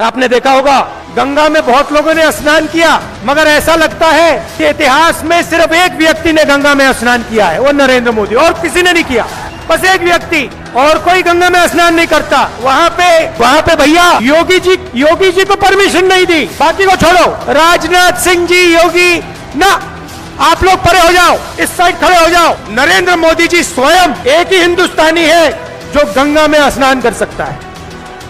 आपने देखा होगा गंगा में बहुत लोगों ने स्नान किया, मगर ऐसा लगता है कि इतिहास में सिर्फ एक व्यक्ति ने गंगा में स्नान किया है, वो नरेंद्र मोदी, और किसी ने नहीं किया। बस एक व्यक्ति, और कोई गंगा में स्नान नहीं करता। वहां पे भैया योगी जी को परमिशन नहीं दी। बाकी को छोड़ो, राजनाथ सिंह जी, योगी ना, आप लोग परे हो जाओ, इस साइड खड़े हो जाओ। नरेंद्र मोदी जी स्वयं एक ही हिंदुस्तानी है जो गंगा में स्नान कर सकता है।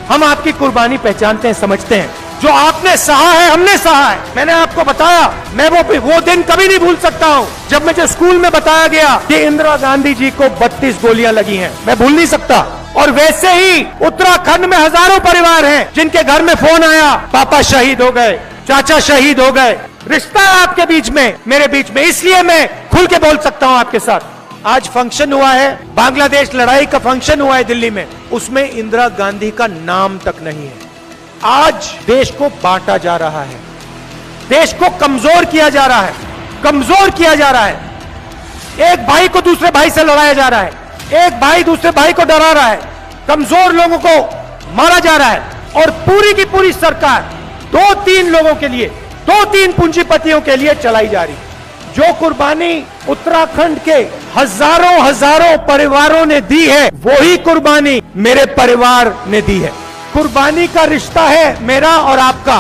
हम आपकी कुर्बानी पहचानते हैं, समझते हैं। जो आपने सहा है, हमने सहा है। मैंने आपको बताया, मैं वो दिन कभी नहीं भूल सकता हूं जब मुझे स्कूल में बताया गया कि इंदिरा गांधी जी को 32 गोलियां लगी हैं। मैं भूल नहीं सकता। और वैसे ही उत्तराखंड में हजारों परिवार हैं जिनके घर में फोन आया, पापा शहीद हो गए, चाचा शहीद हो गए। रिश्ता है आपके बीच में, मेरे बीच में, इसलिए मैं खुल के बोल सकता हूं आपके साथ। आज फंक्शन हुआ है, बांग्लादेश लड़ाई का फंक्शन हुआ है दिल्ली में, उसमें इंदिरा गांधी का नाम तक नहीं है। आज देश को बांटा जा रहा है, देश को कमजोर किया जा रहा है, कमजोर किया जा रहा है। एक भाई को दूसरे भाई से लड़ाया जा रहा है, एक भाई दूसरे भाई को डरा रहा है, कमजोर लोगों को मारा जा रहा है। और पूरी की पूरी सरकार 2-3 लोगों के लिए, 2-3 पूंजीपतियों के लिए चलाई जा रही। जो कुर्बानी उत्तराखंड के हजारों परिवारों ने दी है, वही कुर्बानी मेरे परिवार ने दी है। कुर्बानी का रिश्ता है मेरा और आपका।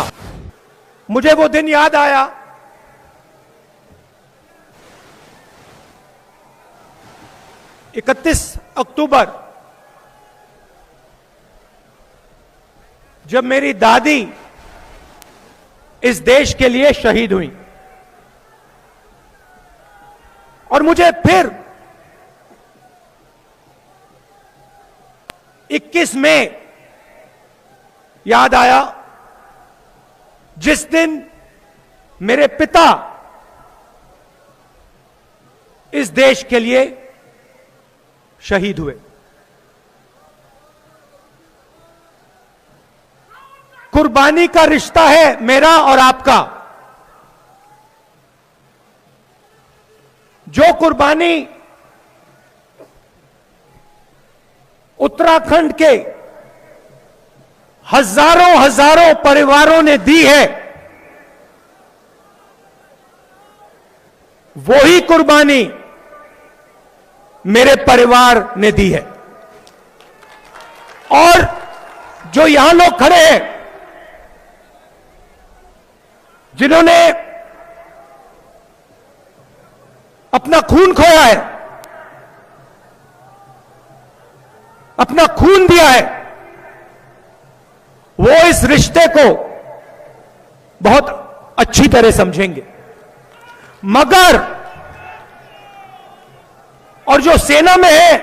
मुझे वो दिन याद आया, 31 अक्टूबर, जब मेरी दादी इस देश के लिए शहीद हुई। और मुझे फिर 21 मई याद आया, जिस दिन मेरे पिता इस देश के लिए शहीद हुए। कुर्बानी का रिश्ता है मेरा और आपका। जो कुर्बानी उत्तराखंड के हजारों परिवारों ने दी है, वही कुर्बानी मेरे परिवार ने दी है। और जो यहां लोग खड़े हैं, जिन्होंने अपना खून खोया है, अपना खून दिया है, वो इस रिश्ते को बहुत अच्छी तरह समझेंगे। मगर और जो सेना में है,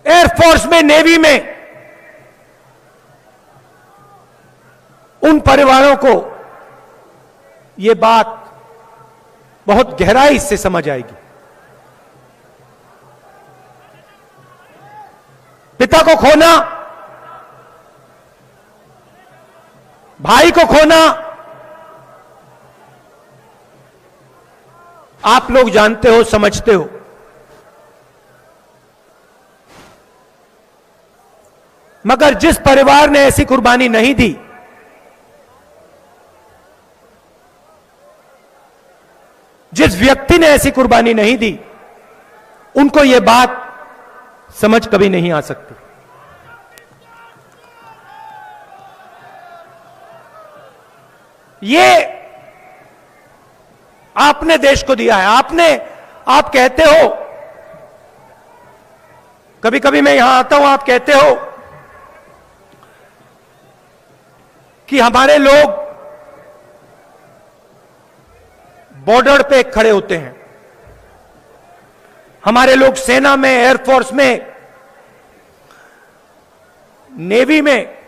एयरफोर्स में, नेवी में, उन परिवारों को यह बात बहुत गहराई से समझ आएगी। पिता को खोना, भाई को खोना, आप लोग जानते हो, समझते हो। मगर जिस परिवार ने ऐसी कुर्बानी नहीं दी, जिस व्यक्ति ने ऐसी कुर्बानी नहीं दी, उनको यह बात समझ कभी नहीं आ सकती। ये आपने देश को दिया है। आप कहते हो, कभी कभी मैं यहां आता हूं, आप कहते हो कि हमारे लोग बॉर्डर पे खड़े होते हैं, हमारे लोग सेना में, एयरफोर्स में, नेवी में।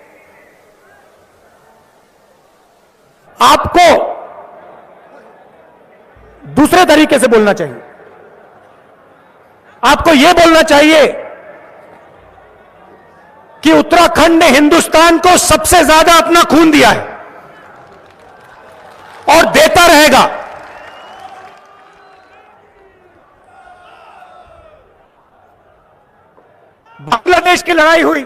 आपको दूसरे तरीके से बोलना चाहिए। आपको यह बोलना चाहिए कि उत्तराखंड ने हिंदुस्तान को सबसे ज्यादा अपना खून दिया है और देता रहेगा। बांग्लादेश की लड़ाई हुई,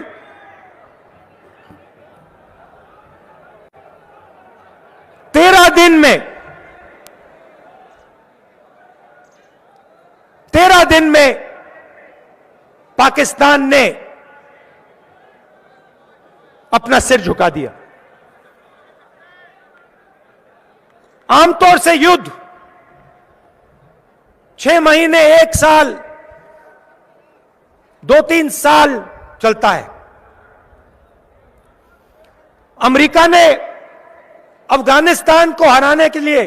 दिन में पाकिस्तान ने अपना सिर झुका दिया। आमतौर से युद्ध 6 महीने, 1 साल, 2-3 साल चलता है। अमेरिका ने अफगानिस्तान को हराने के लिए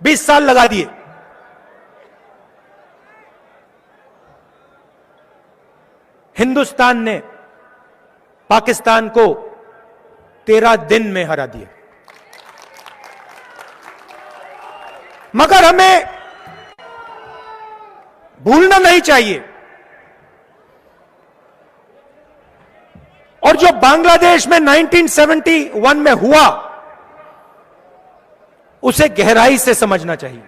20 साल लगा दिए। हिंदुस्तान ने पाकिस्तान को 13 दिन में हरा दिया। मगर हमें भूलना नहीं चाहिए, और जो बांग्लादेश में 1971 में हुआ उसे गहराई से समझना चाहिए।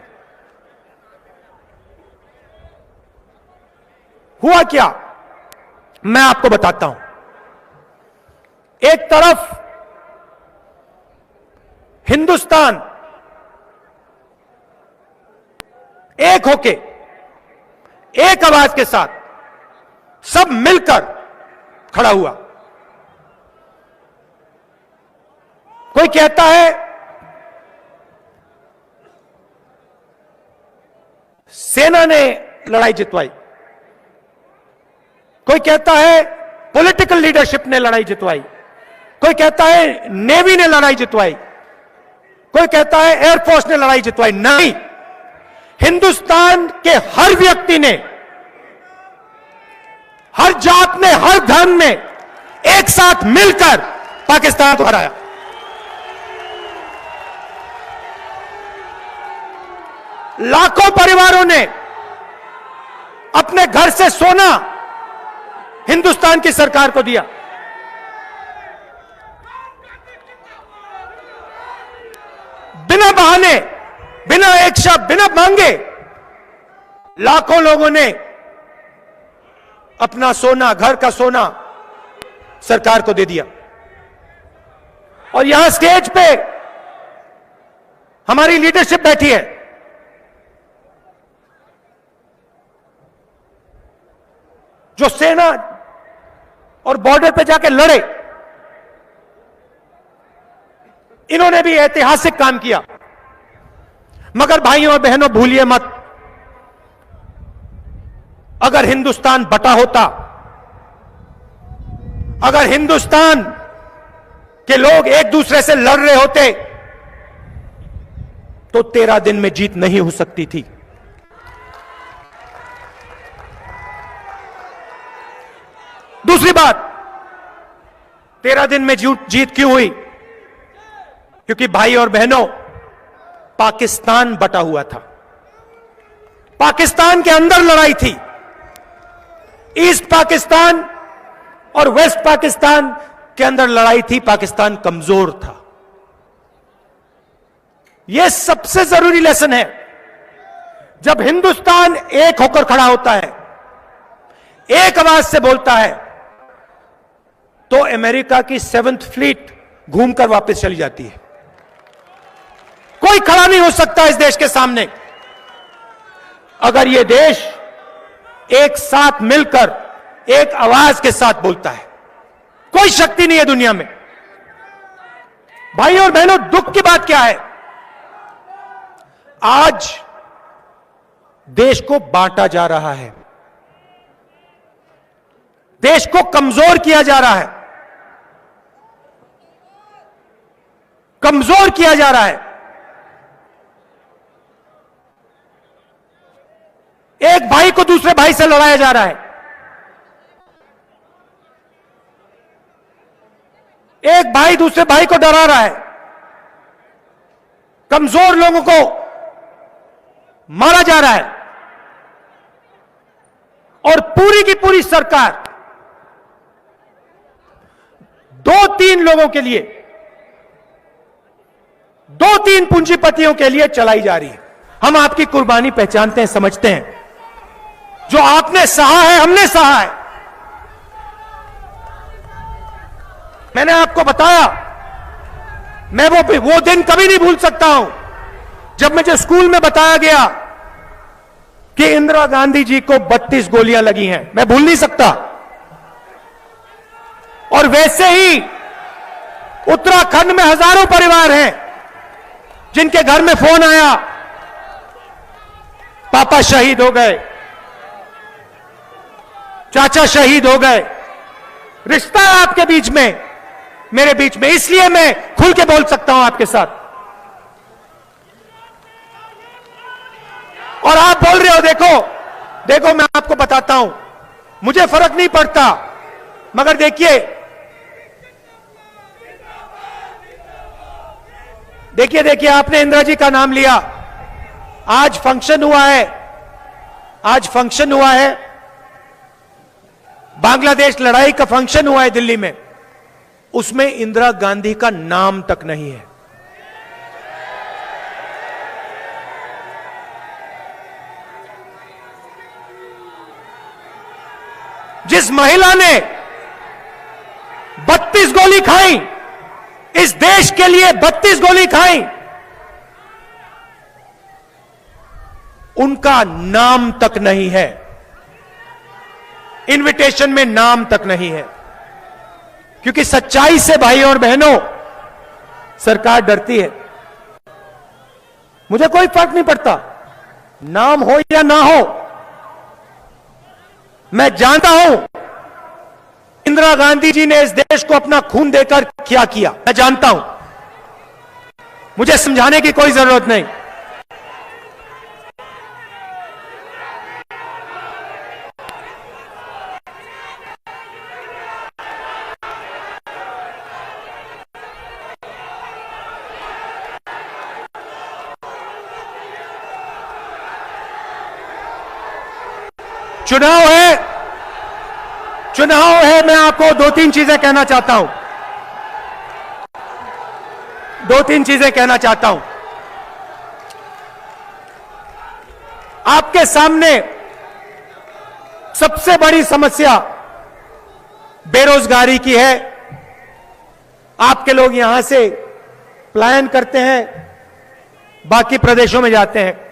हुआ क्या, मैं आपको बताता हूं। एक तरफ हिंदुस्तान एक होके, एक आवाज के साथ, सब मिलकर खड़ा हुआ। कोई कहता है सेना ने लड़ाई जितवाई, कोई कहता है पॉलिटिकल लीडरशिप ने लड़ाई जितवाई, कोई कहता है नेवी ने लड़ाई जितवाई, कोई कहता है एयरफोर्स ने लड़ाई जितवाई। नहीं, हिंदुस्तान के हर व्यक्ति ने, हर जात ने, हर धर्म ने एक साथ मिलकर पाकिस्तान को हराया। लाखों परिवारों ने अपने घर से सोना हिंदुस्तान की सरकार को दिया। बिना बहाने, बिना एक शब्द, बिना मांगे लाखों लोगों ने अपना सोना, घर का सोना सरकार को दे दिया। और यहां स्टेज पे हमारी लीडरशिप बैठी है, जो सेना और बॉर्डर पे जाके लड़े। इन्होंने भी ऐतिहासिक काम किया। मगर भाइयों और बहनों, भूलिए मत, अगर हिंदुस्तान बटा होता, अगर हिंदुस्तान के लोग एक दूसरे से लड़ रहे होते, तो 13 दिन में जीत नहीं हो सकती थी। दूसरी बात, 13 दिन में जीत क्यों हुई? क्योंकि भाई और बहनों, पाकिस्तान बटा हुआ था। पाकिस्तान के अंदर लड़ाई थी। ईस्ट पाकिस्तान और वेस्ट पाकिस्तान के अंदर लड़ाई थी। पाकिस्तान कमजोर था। यह सबसे जरूरी लेसन है। जब हिंदुस्तान एक होकर खड़ा होता है, एक आवाज से बोलता है, तो अमेरिका की 7th फ्लीट घूमकर वापस चली जाती है। कोई खड़ा नहीं हो सकता इस देश के सामने। अगर यह देश एक साथ मिलकर, एक आवाज के साथ बोलता है, कोई शक्ति नहीं है दुनिया में। भाई और बहनों, दुख की बात क्या है? आज देश को बांटा जा रहा है, देश को कमजोर किया जा रहा है, कमजोर किया जा रहा है। एक भाई को दूसरे भाई से लड़ाया जा रहा है। एक भाई दूसरे भाई को डरा रहा है। कमजोर लोगों को मारा जा रहा है। और पूरी की पूरी सरकार 2-3 लोगों के लिए, 2-3 पूंजीपतियों के लिए चलाई जा रही है। हम आपकी कुर्बानी पहचानते हैं, समझते हैं। जो आपने सहा है, हमने सहा है। मैंने आपको बताया मैं वो दिन कभी नहीं भूल सकता हूं जब मुझे स्कूल में बताया गया कि इंदिरा गांधी जी को 32 गोलियां लगी हैं। मैं भूल नहीं सकता। और वैसे ही उत्तराखंड में हजारों परिवार हैं जिनके घर में फोन आया, पापा शहीद हो गए, चाचा शहीद हो गए। रिश्ता है आपके बीच में, मेरे बीच में, इसलिए मैं खुल के बोल सकता हूं आपके साथ। और आप बोल रहे हो देखो मैं आपको बताता हूं, मुझे फर्क नहीं पड़ता, मगर देखिए आपने इंदिरा जी का नाम लिया। आज फंक्शन हुआ है, बांग्लादेश लड़ाई का फंक्शन हुआ है दिल्ली में, उसमें इंदिरा गांधी का नाम तक नहीं है। जिस महिला ने 32 गोली खाई, इस देश के लिए 32 गोली खाई, उनका नाम तक नहीं है, इनविटेशन में नाम तक नहीं है। क्योंकि सच्चाई से भाइयों और बहनों सरकार डरती है। मुझे कोई फर्क नहीं पड़ता, नाम हो या ना हो। मैं जानता हूं इंदिरा गांधी जी ने इस देश को अपना खून देकर क्या किया, मैं जानता हूं। मुझे समझाने की कोई जरूरत नहीं। चुनाव है, मैं आपको दो तीन चीजें कहना चाहता हूं। आपके सामने सबसे बड़ी समस्या बेरोजगारी की है। आपके लोग यहां से पलायन करते हैं, बाकी प्रदेशों में जाते हैं।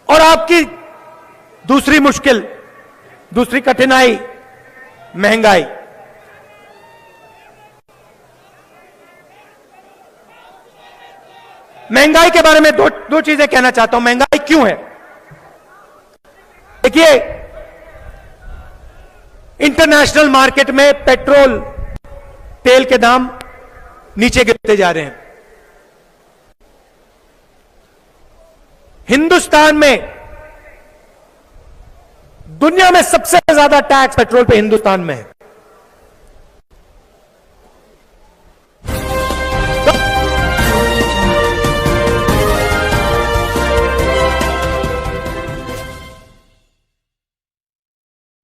और आपकी दूसरी मुश्किल, दूसरी कठिनाई, महंगाई। महंगाई के बारे में दो चीजें कहना चाहता हूं। महंगाई क्यों है? देखिए, इंटरनेशनल मार्केट में पेट्रोल, तेल के दाम नीचे गिरते जा रहे हैं। हिंदुस्तान में दुनिया में सबसे ज्यादा टैक्स पेट्रोल पे हिंदुस्तान में है।